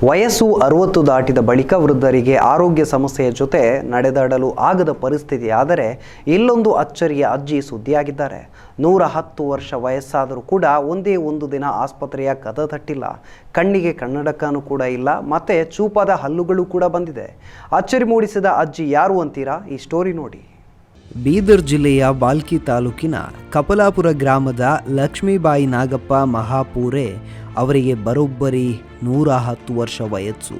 ವಯಸ್ಸು 60 ದಾಟಿದ ಬಳಿಕ ವೃದ್ಧರಿಗೆ ಆರೋಗ್ಯ ಸಮಸ್ಯೆಯ ಜೊತೆ ನಡೆದಾಡಲು ಆಗದ ಪರಿಸ್ಥಿತಿ. ಆದರೆ ಇಲ್ಲೊಂದು ಅಚ್ಚರಿಯ ಅಜ್ಜಿ ಸುದ್ದಿಯಾಗಿದ್ದಾರೆ. 110 ವರ್ಷ ವಯಸ್ಸಾದರೂ ಕೂಡ ಒಂದೇ ಒಂದು ದಿನ ಆಸ್ಪತ್ರೆಯ ಕದ ತಟ್ಟಿಲ್ಲ. ಕಣ್ಣಿಗೆ ಕನ್ನಡಕನೂ ಕೂಡ ಇಲ್ಲ, ಮತ್ತೆ ಚೂಪಾದ ಹಲ್ಲುಗಳು ಕೂಡ ಬಂದಿದೆ. ಅಚ್ಚರಿ ಮೂಡಿಸಿದ ಅಜ್ಜಿ ಯಾರು ಅಂತೀರಾ? ಈ ಸ್ಟೋರಿ ನೋಡಿ. ಬೀದರ್ ಜಿಲ್ಲೆಯ ಬಾಲ್ಕಿ ತಾಲೂಕಿನ ಕಪಲಾಪುರ ಗ್ರಾಮದ ಲಕ್ಷ್ಮೀಬಾಯಿ ನಾಗಪ್ಪ ಮಹಾಪೂರೆ ಅವರಿಗೆ ಬರೋಬ್ಬರಿ 110 ವರ್ಷ ವಯಸ್ಸು.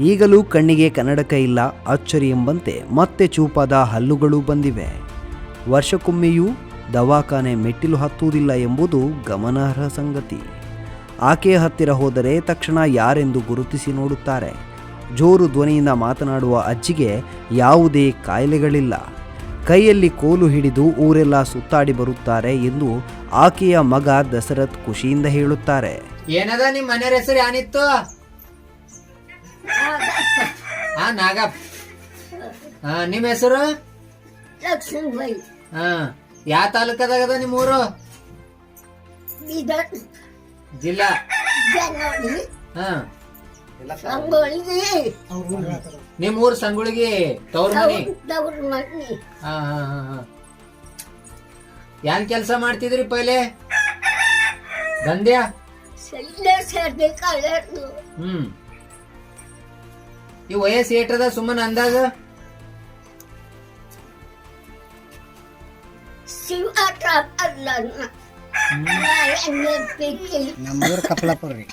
ಈಗಲೂ ಕಣ್ಣಿಗೆ ಕನ್ನಡಕ ಇಲ್ಲ. ಅಚ್ಚರಿ ಎಂಬಂತೆ ಮತ್ತೆ ಚೂಪಾದ ಹಲ್ಲುಗಳು ಬಂದಿವೆ. ವರ್ಷಕ್ಕೊಮ್ಮೆಯೂ ದವಾಖಾನೆ ಮೆಟ್ಟಿಲು ಹತ್ತುವುದಿಲ್ಲ ಎಂಬುದು ಗಮನಾರ್ಹ ಸಂಗತಿ. ಆಕೆಯ ಹತ್ತಿರ ಹೋದರೆ ತಕ್ಷಣ ಯಾರೆಂದು ಗುರುತಿಸಿ ನೋಡುತ್ತಾರೆ. ಜೋರು ಧ್ವನಿಯಿಂದ ಮಾತನಾಡುವ ಅಜ್ಜಿಗೆ ಯಾವುದೇ ಕಾಯಿಲೆಗಳಿಲ್ಲ. ಕೈಯಲ್ಲಿ ಕೋಲು ಹಿಡಿದು ಊರೆಲ್ಲ ಸುತ್ತಾಡಿ ಬರುತ್ತಾರೆ ಎಂದು ಆಕೆಯ ಮಗ ದಶರಥ್ ಖುಷಿಯಿಂದ ಹೇಳುತ್ತಾರೆ. ಏನದ ನಿಮ್ಮ ಮನೆಯ ಹೆಸರು ಏನಿತ್ತು? ನಾಗಪ್ಪ. ನಿಮ್ಮ ಹೆಸರು? ಲಕ್ಷ್ಮೀಬಾಯಿ. ಯಾವ ತಾಲೂಕದಾಗದ ನಿಮ್ಮ ಊರು? ಬೀದರ್ ಜಿಲ್ಲಾ. ನಿಮ್ ಊರ್ ಸಂಗುಳಿಗಿ ತವ್ರ ಮನಿ. ಏನ್ ಕೆಲ್ಸ ಮಾಡ್ತಿದ್ರಿ ಪೈಲೆ? ದಂಧ್ಯ? ಈ ವಯಸ್ಸು ಏಟ್ರದ ಸುಮ್ಮನೆ ಅಂದಾಗ? ನಮ್ಮೂರು ಕಪಲಾಪುರ ರೀ.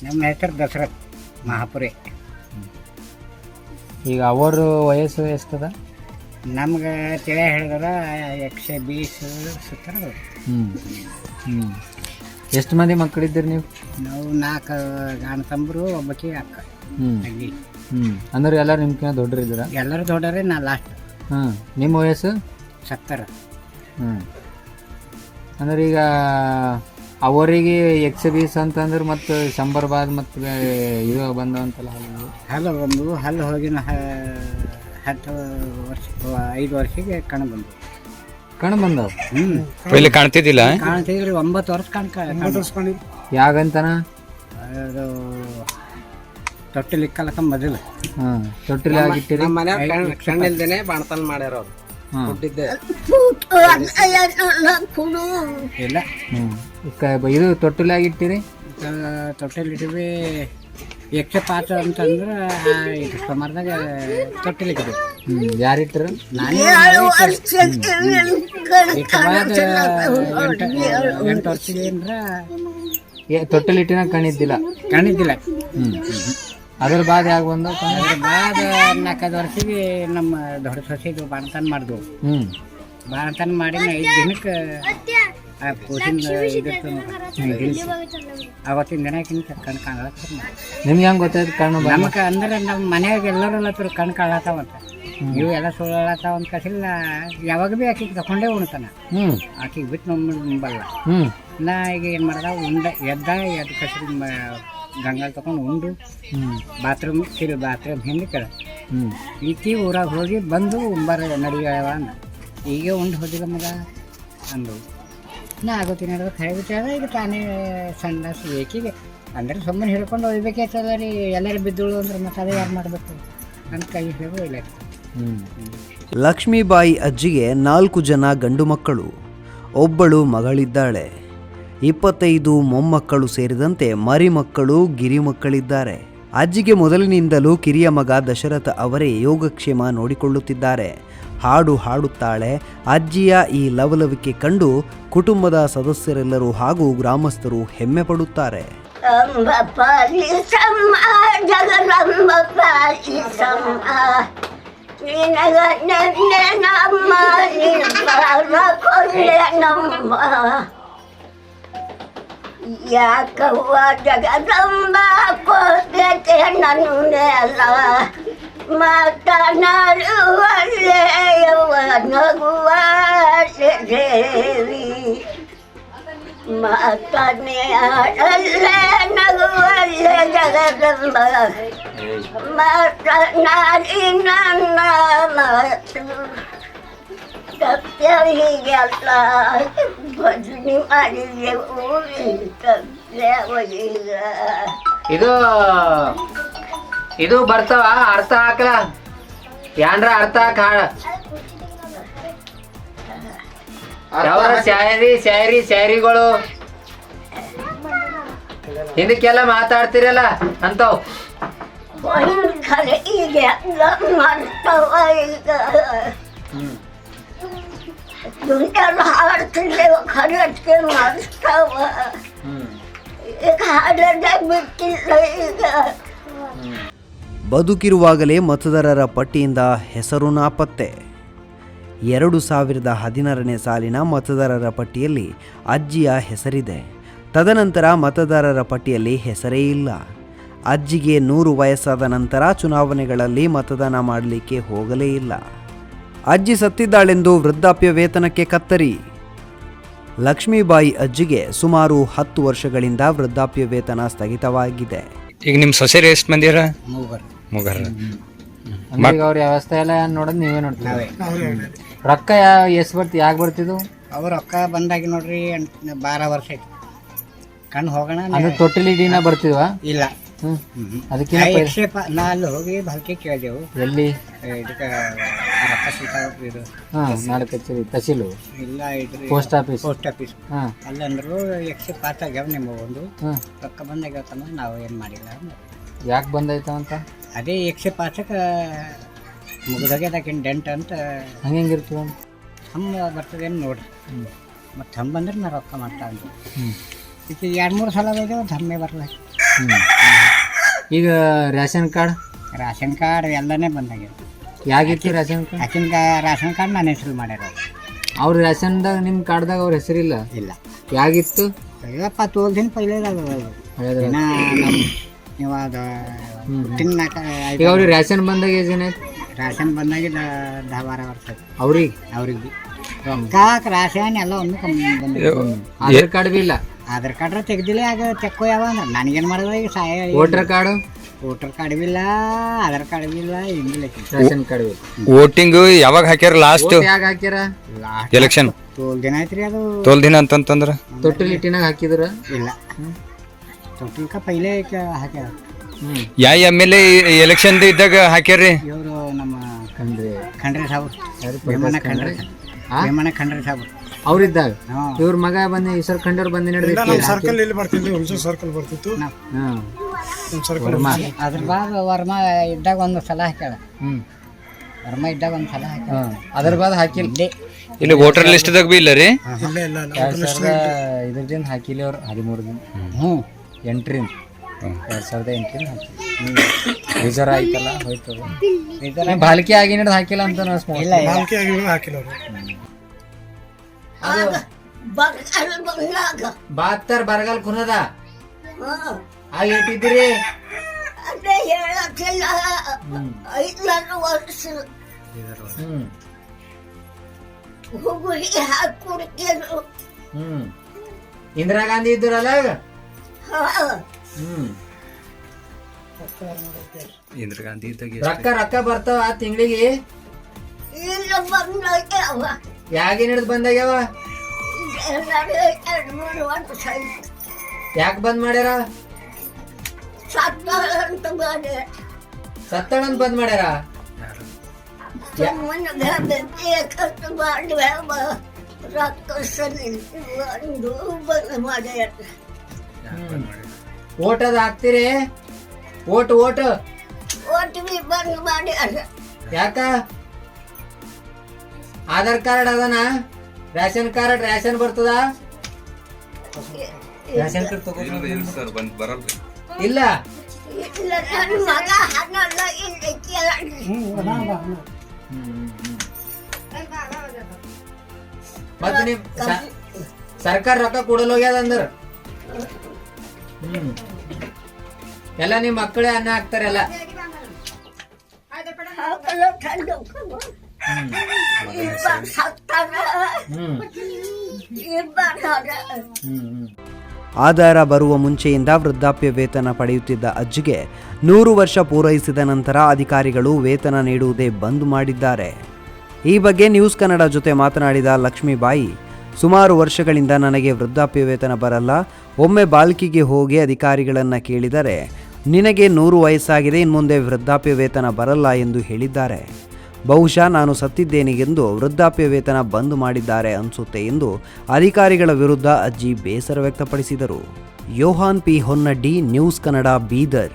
ನಮ್ಮ ಹೆಸರು ದಶರಥ್ ಮಹಾಪುರೆ. ಈಗ ಅವರು ವಯಸ್ಸು ಎಷ್ಟದ? ನಮ್ಗೆ ತಿಳಿ ಹೇಳಿದ್ರ 120 ಸುತ್ತರ. ಎಷ್ಟು ಮಂದಿ ಮಕ್ಕಳಿದ್ದೀರಿ ನೀವು? ನಾವು 4 ಗಂಡ ತಂಬರು, ಒಬ್ಬಕಿ ಅಕ್ಕ ತಂಗಿ. ಅಂದ್ರೆ ಎಲ್ಲರೂ ನಿಮ್ಕಿಂತ ದೊಡ್ಡರಿದ್ದೀರಾ? ಎಲ್ಲರೂ ದೊಡ್ಡರೆ, ನಾ ಲಾಸ್ಟ್. ನಿಮ್ಮ ವಯಸ್ಸು? 70. ಅಂದ್ರೆ ಈಗ ಅವರಿಗೆ 120 ಅಂತಂದ್ರೆ ಮತ್ತೆ 100 ಬಾದ್ ಮತ್ತೆ ಇದು ಬಂದವಂತಲ್ಲ ಹಲ್ಲು ಬಂದು ಹಲ್ಲು ಹೋಗಿನ 10 ವರ್ಷ 5 ವರ್ಷಕ್ಕೆ ಕಣ್ಣು ಬಂದು. ಕಣ್ಣು ಬಂದವು? ಪहिले ಕಾಣ್ತಿದ್ದಿಲ್ಲ? ಕಾಣ್ತಿದ್ರಿ 9 ವರ್ಷ ಯಾಗಂತನ ಅದು ತೊಟ್ಟಿಲ್ ಇಕ್ಕಲಕ್ಕ ಮೊದಲು. ತೊಟ್ಟಿಲ್ ಆಗಿಟ್ಟಿರಿ? ಕಣ್ಣಿಲ್ದೇನೆ ಬಾಣತನ ಮಾಡ್ಯಾರ ಅವ್ರು. ಇಲ್ಲ ಇದು ತೊಟ್ಟಿಲಾಗಿಟ್ಟಿರಿ? ತೊಟ್ಟಿಲ್ ಇಟ್ಟಿವಿ. 105 ಅಂತಂದ್ರೆ ಸುಮಾರದಾಗ ತೊಟ್ಟಿಲ್ ಇಟ್ಟಿವಿ. ಯಾರಿಟ್ಟರು? ನಾನು 8 ವರ್ಷದಿಂದ ತೊಟ್ಟಿಲ್ ಇಟ್ಟಿನ ಕಣ್ಣಿದ್ದಿಲ್ಲ? ಕಾಣಿದ್ದಿಲ್ಲ. ಅದ್ರ ಬಾದ್ ಯಾಕೆ ಬಂದ? ಅದ್ರ ಬಾದ 4-5 ವರ್ಷಕ್ಕೆ ನಮ್ಮ ದೊಡ್ಡ ಸೊಸೆದು ಬಾಣತನ ಮಾಡಿದ್ವು. ಬಾಣತನ ಮಾಡಿ 5 ದಿನಕ್ಕೆ ಅವತ್ತಿನ ದಿನಕ್ಕಿಂತ ಕಣ್ಣು ಕಾಣಲಕ್ಕ. ನಿಮ್ಗೆ ಹೆಂಗೆ ಗೊತ್ತಾಯ್ತು ಕಣ್ಣು? ನಮಗೆ ಅಂದ್ರೆ ನಮ್ಮ ಮನ್ಯಾಗ ಎಲ್ಲರೂ ಕಣ್ಣು ಕಾಣತ್ತಾವಂತ. ನೀವು ಎಲ್ಲ ಸುಳ್ಳತ್ತಾವ ಅಂತ ಕಸಿಲ್ಲ. ಯಾವಾಗ ಭೀ ಆಕಿಗೆ ತಗೊಂಡೇ ಉಣ್ತಾನ. ಆಕಿಗೆ ಬಿಟ್ಟು ನಂಬಲ್ಲ. ನಾ ಈಗ ಏನು ಮಾಡ್ದ, ಎದ್ದು ಕಸಿ ಗಂಗಾಲ್ ತಗೊಂಡು ಉಂಡು ಬಾತ್ರೂಮ್ ಹಿಂದೆ ಕೆಳ ಈತಿ ಊರಾಗ ಹೋಗಿ ಬಂದು ಉಂಬಾರ ನಡಿಗಳವ ಅಂದ. ಈಗ ಉಂಡು ಹೋದಿಲ್ಲ ಮಗ ಅಂದು. ನಾ ಆಗೋತೀನಿ ಅನ್ನೋದು ಕೈ ಬಿಟ್ಟಾಗ ಈಗ ತಾನೇ ಸಣ್ಣ ಏಕಿಗೆ ಅಂದ್ರೆ ಸುಮ್ಮನೆ ಹಿಡ್ಕೊಂಡು ಒಯ್ಬೇಕಾಯ್ತದ ರೀ. ಎಲ್ಲರೂ ಬಿದ್ದಳು ಅಂದ್ರೆ ಮತ್ತೆ ಅದೇ ಯಾರು ಮಾಡಬೇಕು ಅಂತ ಕೈ ಹಿಡಿದು ಇಲ್ಲ. ಲಕ್ಷ್ಮೀಬಾಯಿ ಅಜ್ಜಿಗೆ 4 ಜನ ಗಂಡು ಮಕ್ಕಳು, ಒಬ್ಬಳು ಮಗಳಿದ್ದಾಳೆ. 25 ಮೊಮ್ಮಕ್ಕಳು ಸೇರಿದಂತೆ ಮರಿ ಮಕ್ಕಳು, ಗಿರಿ ಮಕ್ಕಳಿದ್ದಾರೆ. ಅಜ್ಜಿಗೆ ಮೊದಲಿನಿಂದಲೂ ಕಿರಿಯ ಮಗ ದಶರಥ ಅವರೇ ಯೋಗಕ್ಷೇಮ ನೋಡಿಕೊಳ್ಳುತ್ತಿದ್ದಾರೆ. ಹಾಡು ಹಾಡುತ್ತಾಳೆ. ಅಜ್ಜಿಯ ಈ ಲವಲವಿಕೆ ಕಂಡು ಕುಟುಂಬದ ಸದಸ್ಯರೆಲ್ಲರೂ ಹಾಗೂ ಗ್ರಾಮಸ್ಥರು ಹೆಮ್ಮೆ ಪಡುತ್ತಾರೆ. ಯಾಕವ್ವ ಜಗದಂಬ ಕೊಟ್ಟೆ ನನ್ನ ನೆಲ, ಮಾತನಾಡುವಲ್ಲೇ ಯವ್ವ ನಗುವ ದೇವಿ, ಮಾತನೇ ಆಡಲ್ಲೇ ನಗುವಲ್ಲೇ ಜಗದಂಬ, ಮಾತನಾಡಿ ನನ್ನ ಮಾತು ಸತ್ಯ ಹೀಗೆಲ್ಲ ಭಜನೆ ಮಾಡಿದೆವು. ಸತ್ಯ ಇದು ಬರ್ತಾವ ಅರ್ಥ ಹಾಕಲ ಏನ್ರ ಅರ್ಥ ಹಾಕ ಹಾಡ ಯಾವ ಶಾಯರಿಗಳು ಇದಕ್ಕೆಲ್ಲ ಮಾತಾಡ್ತಿರಲ್ಲ ಅಂತವ್ ಖರೆ ಈಗ ಎಲ್ಲ ಮಾಡ್ತಾವ ಈಗ ದುನಿಯಾರು ಹಾಡ್ತಿದ್ದೇವ ಖರಕ್ಕೆ ಮಾಡಿಸ್ತಾವ ಈಗ ಹಾಡೋದೇ ಬಿಟ್ಟಿಲ್ಲ ಈಗ. ಬದುಕಿರುವಾಗಲೇ ಮತದಾರರ ಪಟ್ಟಿಯಿಂದ ಹೆಸರು ನಾಪತ್ತೆ. 2016ನೇ ಸಾಲಿನ ಮತದಾರರ ಪಟ್ಟಿಯಲ್ಲಿ ಅಜ್ಜಿಯ ಹೆಸರಿದೆ. ತದನಂತರ ಮತದಾರರ ಪಟ್ಟಿಯಲ್ಲಿ ಹೆಸರೇ ಇಲ್ಲ. ಅಜ್ಜಿಗೆ 100 ವಯಸ್ಸಾದ ನಂತರ ಚುನಾವಣೆಗಳಲ್ಲಿ ಮತದಾನ ಮಾಡಲಿಕ್ಕೆ ಹೋಗಲೇ ಇಲ್ಲ. ಅಜ್ಜಿ ಸತ್ತಿದ್ದಾಳೆಂದು ವೃದ್ಧಾಪ್ಯ ವೇತನಕ್ಕೆ ಕತ್ತರಿ. ಲಕ್ಷ್ಮೀಬಾಯಿ ಅಜ್ಜಿಗೆ ಸುಮಾರು 10 ವರ್ಷಗಳಿಂದ ವೃದ್ಧಾಪ್ಯ ವೇತನ ಸ್ಥಗಿತವಾಗಿದೆ. ಈಗ ನಿಮ್ಮ ಸೊಸೆರು ಎಷ್ಟು ಮಂದಿ ಅರ? ಮೂಗರ. ಈಗ ಅವ್ರ ವ್ಯವಸ್ಥೆ ಎಲ್ಲ ನೋಡೋದು ನೀವೇ ನೋಡ್ತೀವಿ. ರೊಕ್ಕ ಎಷ್ಟು ಬರ್ತಿ ಯಾಕೆ ಬರ್ತಿದ್ವು? ಅವ್ರ ರೊಕ್ಕ ಬಂದಾಗಿ ನೋಡ್ರಿ 12 ವರ್ಷ ಐತಿ. ಕಣ್ಣು ಹೋಗೋಣ ಅಂದ್ರೆ ತೊಟ್ಟಿಲಿ ಇಡೀನ ಬರ್ತಿದ್ವಾ? ಇಲ್ಲ. ಅದಕ್ಕೆ ನಾ ಅಲ್ಲಿ ಹೋಗಿ ಬಾಲ್ಕೆ ಕೇಳಿದೆವು. ಎಲ್ಲಿ? ಇದಕ್ಕೆ ರೊಕ್ಕ ಸಿಗ್ತಾವ ಇದು. ನಾಳೆ ಕಚೇರಿ ತಹಸೀಲು ಇಲ್ಲ ಇದ್ರಿ ಪೋಸ್ಟ್ ಆಫೀಸ್. ಅಲ್ಲಂದ್ರು 105 ಆಗ್ಯಾವ ನಿಮ್ಮ ಒಂದು ರೊಕ್ಕ ಬಂದಾಗ್ಯಾವತ್ತಂದ್ರೆ ನಾವು ಏನು ಮಾಡಿಲ್ಲ. ಯಾಕೆ ಬಂದೈತವಂತ? ಅದೇ 105ಕ್ಕೆ ಮುಗಿದಾಗ್ಯದಾಕಿನ ಡೆಂಟ್ ಅಂತ ಹಂಗಿರ್ತದ ಹಮ್ಮ ಬರ್ತದೇನು ನೋಡ್ರಿ. ಮತ್ತು ಹಮ್ಮ ಬಂದ್ರೆ ನಾ ರೊಕ್ಕ ಮಾಡ್ತಾ ಅಂತ ಈಗ 2-3 ಸಲ ಹೋಗ್ಯಾವ ಧಮ್ಮೆ ಬರಲ್ಲ. ಈಗ ರೇಷನ್ ಕಾರ್ಡ್ ಎಲ್ಲನೇ ಬಂದಾಗ್ಯಾವ. ಯಾಗಿತ್ತು ರೇಷನ್ ಕಾರ್ಡ್ ನಾನು ಹೆಸರು ಮಾಡ್ಯಾರ. ಅವ್ರ ರೇಷನ್ದಾಗ ನಿಮ್ಮ ಕಾರ್ಡ್ದಾಗ ಅವ್ರ ಹೆಸರಿಲ್ಲ? ಇಲ್ಲ. ಯಾಗಿತ್ತು? ಇವಪ್ಪ ತೋಲ್ದಿನ ಪೈಲೇದಾಗ ನೀವು ಅದು ಈಗ ಅವ್ರಿಗೆ ರೇಷನ್ ಬಂದಾಗ ಏನಾಯ್ತು? ರೇಷನ್ ಬಂದಾಗ 10-12 ವರ್ಷ ಆಯ್ತು ಅವ್ರಿಗೆ ರೇಷನ್ ಎಲ್ಲ ಒಂದು ಬಂದಿದೆ. ಆಧಾರ್ ಕಾರ್ಡ್ ಬಿ ಇಲ್ಲ? ಆಧಾರ್ ಕಾರ್ಡ್ ತೆಗ್ದಿಲ್ಲ. ಆಗ ತೆಕ್ಕೋ ಯಾವ ಅಂದ್ರೆ ನನಗೇನು ಮಾಡಿದ್ರೆ ಈಗ ಸಹಾಯ. ವೋಟರ್ ಕಾರ್ಡ್ ಬಿ ಇಲ್ಲ, ಆಧಾರ್ ಕಾರ್ಡ್ ಬಿ ಇಲ್ಲ, ಹಿಂಗಿಲ್ಲ. ರೇಷನ್ ಕಾರ್ಡ್ ಬಿ. ವೋಟಿಂಗ್ ಯಾವಾಗ ಹಾಕ್ಯಾರ? ಲಾಸ್ಟ್ ಯಾಕೆ ಹಾಕ್ಯಾರ? ಎಲೆಕ್ಷನ್ ತೋಲ್ ದಿನ ಐತ್ರಿ. ಅದು ತೋಲ್ ದಿನ ಅಂತಂದ್ರ ತೊಟ್ಟಿಲ್ ಇಟ್ಟಿನಾಗ ಹಾಕಿದ್ರ? ಇಲ್ಲ, ತೊಟ್ಟಿಲ್ಕ ಪೈಲೆ ಹಾಕ್ಯಾರ. ಯಾವ MLA ಎಲೆಕ್ಷನ್ ಇದ್ದಾಗ ಹಾಕ್ಯಾರ್ರಿ? ಇವರು ನಮ್ಮ ಖಂಡ್ರೆ ಸಾಬ್ರು, ಖಂಡ್ರೆ ಸಾಬ್ರು ಅವ್ರಿದ್ದಾಗ. ಇವ್ರ ಮಗ ಬಂದು ಈಶ್ವರ್ ಖಂಡರ್ ಬಂದು ಸರ್ಕಲ್ ಇಲ್ಲಿ ಬರ್ತಿದ್ವಿ, ಹುಣಸೂರು ಸರ್ಕಲ್ ಬರ್ತಿತ್ತು. ಅದ್ರ ಬಾದ್ ವರ್ಮ ಇದ್ದಾಗ ಒಂದು ಸಲ ಹಾಕ್ಯಾಳ. ವರ್ಮ ಇದ್ದಾಗ ಒಂದು ಸಲ ಹಾಕ್ಯಾಳ. ಅದ್ರ ಬಾದ್ ಹಾಕಿಲ್ಲ. ಇಲ್ಲಿ ವೋಟರ್ ಲಿಸ್ಟ್ದಾಗ ಬಿ ಇಲ್ಲ ರೀ? ಇದ್ರದಿಂದ ಹಾಕಿಲ್ಲ ಅವ್ರು 13 ದಿನ. 8ರಿಂದ 2008 ಹಾಕಿ ರಿಸರ್ವ್ ಆಯ್ತಲ್ಲ ಹೋಯ್ತದ. ಬಾಲ್ಕೆ ಆಗಿ ನಡೆದು ಹಾಕಿಲ್ಲ ಅಂತ ಹಾಕಿಲ್ಲ. ಬಾತ್ತರ್ ಬರಗಾಲ ಕುನದ ಆಗಿಟ್ಟಿದ್ರಿ. ಅದೇ ಹೇಳಕ್ಕಿಲ್ಲ. 5 ವರ್ಷ ಹುಗುರಿ ಹಾಕುಡ್ತಿರು. ಇಂದಿರಾ ಗಾಂಧಿ ಇದ್ರಲ್ಲ. ಇಂದಿರಾ ಗಾಂಧಿ ಇದ್ದಾಗ ರೊಕ್ಕ ಬರ್ತಾವ ತಿಂಗಳಿಗೆ? ಇಲ್ಲ ಬಂದಾಗ್ಯಾವ. ಯಾಕೆ ಹಿಡಿದು ಬಂದಾಗ್ಯಾವ? 2-3 ವರ್ಷ ಆಯ್ತು. ಯಾಕೆ ಬಂದ್ ಮಾಡ್ಯಾರ? ಸತ್ತಾಳಂತ ಬಂದ್ ಮಾಡ್ಯಾರ. ಖರ್ಚು ಮಾಡಿ ರೊಕ್ಕ ಒಂದು ಬಂದ್ ಮಾಡ್ಯಾರ. ಓಟ್ ಅದ ಹಾಕ್ತಿರಿ? ಓಟ್ ಓಟ್ ಬಿ ಬಂದ್ ಮಾಡ್ಯಾರ. ಯಾಕ? ಆಧಾರ್ ಕಾರ್ಡ್ ಅದನ? ರೇಷನ್ ಕಾರ್ಡ್ ರೇಷನ್ ಬರ್ತದ? ರೇಷನ್ ಕಾರ್ಡ್ ಇಲ್ಲ. ನನ್ನ ಮಗ ಹಣಲ್ಲ ಮತ್ತೆ ನಿಮ್ ಸರ್ಕಾರ ರೊಕ್ಕ ಕೊಡಲ್ ಹೋಗ್ಯದ ಅಂದ್ರ ಎಲ್ಲ ನಿಮ್ ಮಕ್ಕಳೇ ಅನ್ನ ಹಾಕ್ತಾರಲ್ಲ. ಆಧಾರ ಬರುವ ಮುಂಚೆಯಿಂದ ವೃದ್ಧಾಪ್ಯ ವೇತನ ಪಡೆಯುತ್ತಿದ್ದ ಅಜ್ಜಿಗೆ 100 ವರ್ಷ ಪೂರೈಸಿದ ನಂತರ ಅಧಿಕಾರಿಗಳು ವೇತನ ನೀಡುವುದೇ ಬಂದ್ ಮಾಡಿದ್ದಾರೆ. ಈ ಬಗ್ಗೆ ನ್ಯೂಸ್ ಕನ್ನಡ ಜೊತೆ ಮಾತನಾಡಿದ ಲಕ್ಷ್ಮೀಬಾಯಿ, ಸುಮಾರು ವರ್ಷಗಳಿಂದ ನನಗೆ ವೃದ್ಧಾಪ್ಯ ವೇತನ ಬರಲ್ಲ, ಒಮ್ಮೆ ಬಾಲ್ಕಿಗೆ ಹೋಗಿ ಅಧಿಕಾರಿಗಳನ್ನು ಕೇಳಿದರೆ ನಿನಗೆ 100 ವಯಸ್ಸಾಗಿದೆ, ಇನ್ಮುಂದೆ ವೃದ್ಧಾಪ್ಯ ವೇತನ ಬರಲ್ಲ ಎಂದು ಹೇಳಿದ್ದಾರೆ. ಬಹುಶಃ ನಾನು ಸತ್ತಿದ್ದೇನೆ ಎಂದು ವೃದ್ಧಾಪ್ಯ ವೇತನ ಬಂದ್ ಮಾಡಿದ್ದಾರೆ ಅನಿಸುತ್ತೆ ಎಂದು ಅಧಿಕಾರಿಗಳ ವಿರುದ್ಧ ಅಜ್ಜಿ ಬೇಸರ ವ್ಯಕ್ತಪಡಿಸಿದರು. ಯೋಹಾನ್ ಪಿ ಹೊನ್ನಡ್ಡಿ, ನ್ಯೂಸ್ ಕನ್ನಡ, ಬೀದರ್.